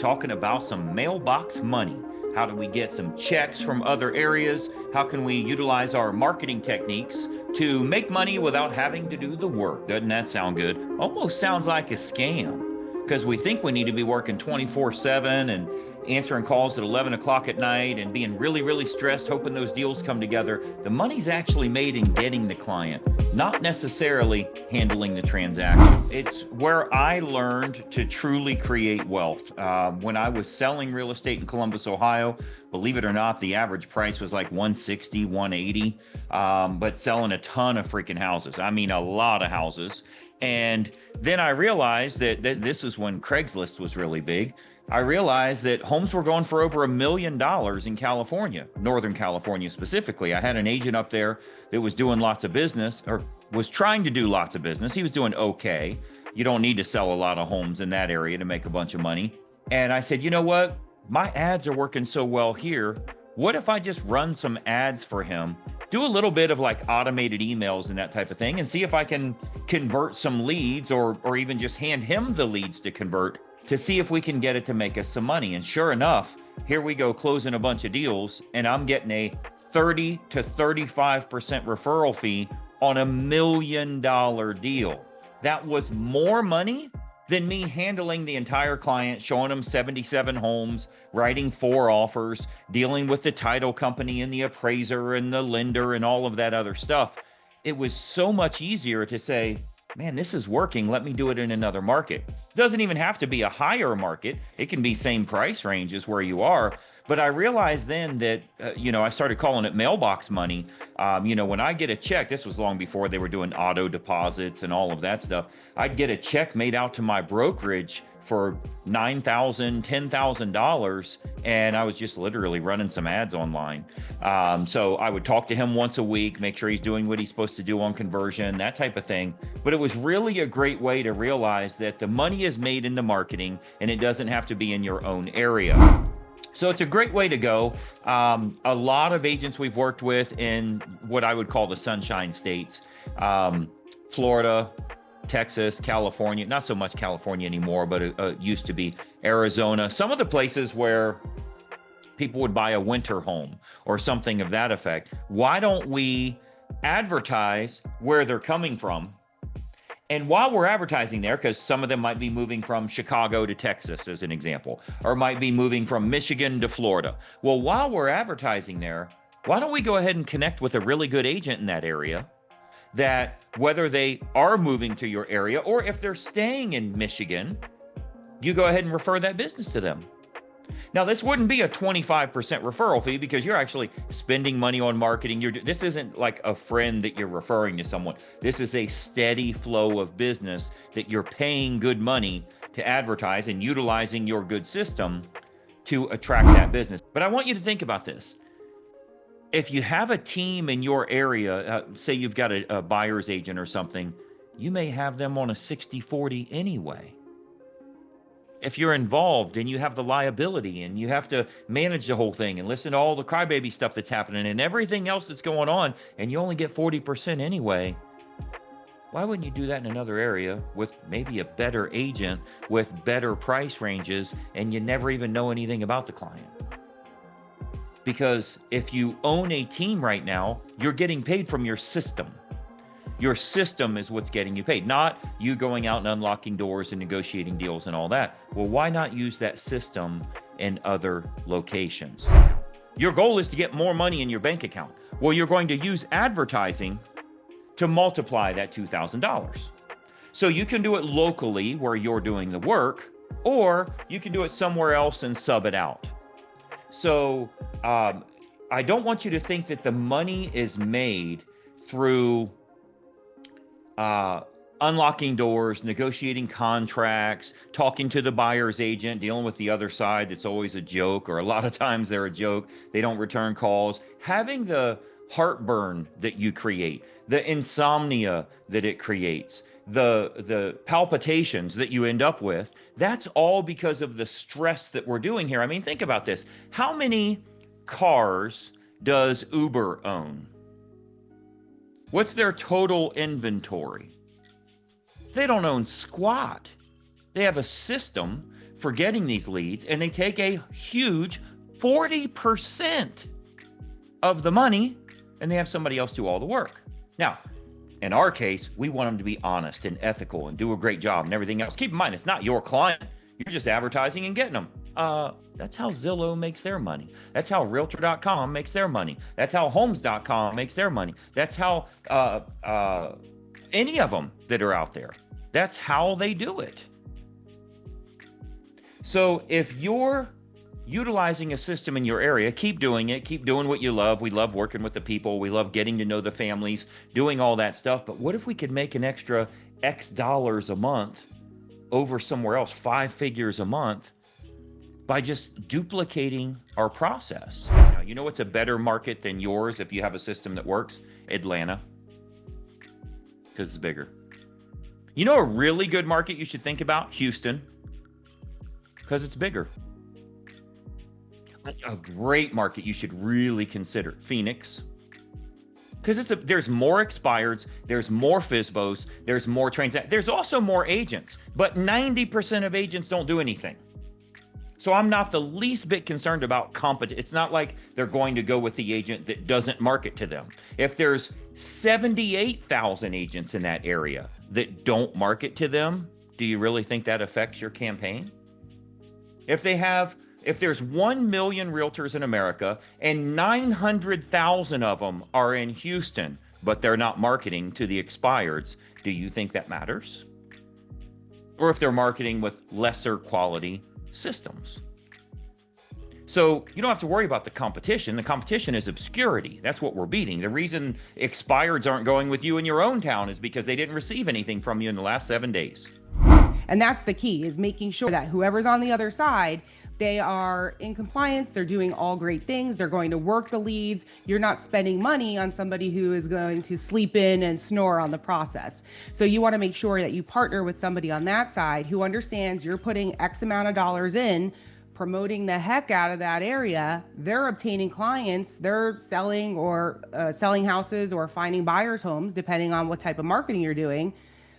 talking about some mailbox money. How do we get some checks from other areas? How can we utilize our marketing techniques to make money without having to do the work? Doesn't that sound good? Almost sounds like a scam because we think we need to be working 24/7 and answering calls at 11 o'clock at night and being really, really stressed, hoping those deals come together. The money's actually made in getting the client, not necessarily handling the transaction. It's where I learned to truly create wealth. When I was selling real estate in Columbus, Ohio, believe it or not, the average price was like 160, 180, but selling a ton of freaking houses. I mean, a lot of houses. And then I realized that this is when Craigslist was really big. I realized that homes were going for over $1 million in California, Northern California specifically. I had an agent up there that was doing lots of business, or was trying to do lots of business. He was doing okay. You don't need to sell a lot of homes in that area to make a bunch of money. And I said, you know what? My ads are working so well here. What if I just run some ads for him, do a little bit of like automated emails and that type of thing, and see if I can convert some leads or even just hand him the leads to convert, to see if we can get it to make us some money. And sure enough, here we go closing a bunch of deals, and I'm getting a 30 to 35% referral fee on $1 million deal. That was more money than me handling the entire client, showing them 77 homes, writing 4 offers, dealing with the title company and the appraiser and the lender and all of that other stuff. It was so much easier to say, man, this is working. Let me do it in another market. It doesn't even have to be a higher market. It can be same price ranges where you are. But I realized then that, I started calling it mailbox money. When I get a check, this was long before they were doing auto deposits and all of that stuff. I'd get a check made out to my brokerage for $9,000, $10,000, and I was just literally running some ads online. So I would talk to him once a week, make sure he's doing what he's supposed to do on conversion, that type of thing. But it was really a great way to realize that the money is made in the marketing, and it doesn't have to be in your own area. So it's a great way to go. A lot of agents we've worked with in what I would call the Sunshine States, Florida, Texas, California, not so much California anymore, but it used to be Arizona, some of the places where people would buy a winter home or something of that effect. Why don't we advertise where they're coming from? And while we're advertising there, because some of them might be moving from Chicago to Texas, as an example, or might be moving from Michigan to Florida. Well, while we're advertising there, why don't we go ahead and connect with a really good agent in that area, that whether they are moving to your area or if they're staying in Michigan, you go ahead and refer that business to them. Now, this wouldn't be a 25% referral fee because you're actually spending money on marketing. This isn't like a friend that you're referring to someone. This is a steady flow of business that you're paying good money to advertise and utilizing your good system to attract that business. But I want you to think about this. If you have a team in your area, say you've got a buyer's agent or something, you may have them on a 60-40 anyway. If you're involved and you have the liability and you have to manage the whole thing and listen to all the crybaby stuff that's happening and everything else that's going on, and you only get 40% anyway, why wouldn't you do that in another area with maybe a better agent with better price ranges, and you never even know anything about the client? Because if you own a team right now, you're getting paid from your system. Your system is what's getting you paid, not you going out and unlocking doors and negotiating deals and all that. Well, why not use that system in other locations? Your goal is to get more money in your bank account. Well, you're going to use advertising to multiply that $2,000. So you can do it locally where you're doing the work, or you can do it somewhere else and sub it out. So I don't want you to think that the money is made through unlocking doors, negotiating contracts, talking to the buyer's agent, dealing with the other side that's always a joke, or a lot of times they're a joke. They don't return calls. Having the heartburn that you create, the insomnia that it creates, the palpitations that you end up with, that's all because of the stress that we're doing here. I mean, think about this. How many cars does Uber own? What's their total inventory? They don't own squat. They have a system for getting these leads, and they take a huge 40% of the money, and they have somebody else do all the work. Now, in our case, we want them to be honest and ethical and do a great job and everything else. Keep in mind, it's not your client. You're just advertising and getting them. That's how Zillow makes their money. That's how Realtor.com makes their money. That's how Homes.com makes their money. That's how any of them that are out there. That's how they do it. So if you're utilizing a system in your area, keep doing it. Keep doing what you love. We love working with the people. We love getting to know the families, doing all that stuff. But what if we could make an extra X dollars a month over somewhere else, 5 figures a month, by just duplicating our process? Now, you know what's a better market than yours if you have a system that works? Atlanta, because it's bigger. You know a really good market you should think about? Houston, because it's bigger. A great market you should really consider, Phoenix, because there's more expireds, there's more FSBOs, there's more transactions, there's also more agents, but 90% of agents don't do anything. So I'm not the least bit concerned about competition. It's not like they're going to go with the agent that doesn't market to them. If there's 78,000 agents in that area that don't market to them, do you really think that affects your campaign? If there's 1 million realtors in America and 900,000 of them are in Houston, but they're not marketing to the expireds, do you think that matters? Or if they're marketing with lesser quality systems. So you don't have to worry about the competition. The competition is obscurity. That's what we're beating. The reason expireds aren't going with you in your own town is because they didn't receive anything from you in the last 7 days. And that's the key, is making sure that whoever's on the other side, they are in compliance, they're doing all great things, they're going to work the leads. You're not spending money on somebody who is going to sleep in and snore on the process. So you want to make sure that you partner with somebody on that side who understands you're putting X amount of dollars in, promoting the heck out of that area. They're obtaining clients, they're selling houses or finding buyers' homes, depending on what type of marketing you're doing.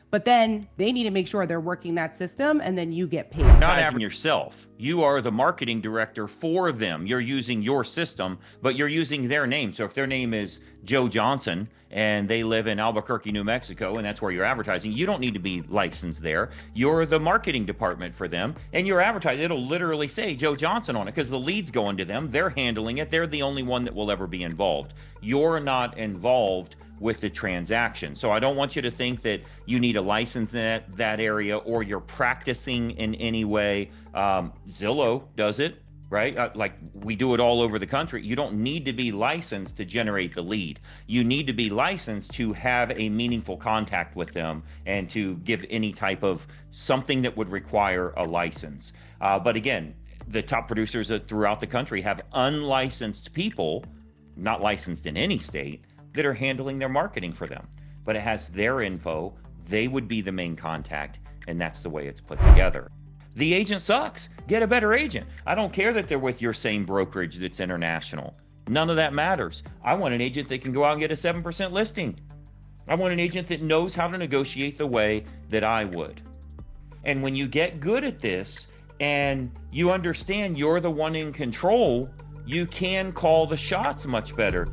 But then they need to make sure they're working that system, and then you get paid. Not having yourself. You are the marketing director for them. You're using your system, but you're using their name. So if their name is Joe Johnson and they live in Albuquerque, New Mexico, and that's where you're advertising, you don't need to be licensed there. You're the marketing department for them, and you're advertising. It'll literally say Joe Johnson on it because the lead's going to them. They're handling it. They're the only one that will ever be involved. You're not involved with the transaction. So I don't want you to think that you need a license in that area or you're practicing in any way. Zillow does it, right? Like we do it all over the country. You don't need to be licensed to generate the lead. You need to be licensed to have a meaningful contact with them and to give any type of something that would require a license. But again, the top producers throughout the country have unlicensed people, not licensed in any state, that are handling their marketing for them. But it has their info. They would be the main contact, and that's the way it's put together. The agent sucks. Get a better agent. I don't care that they're with your same brokerage that's international. None of that matters. I want an agent that can go out and get a 7% listing. I want an agent that knows how to negotiate the way that I would. And when you get good at this and you understand you're the one in control, you can call the shots much better.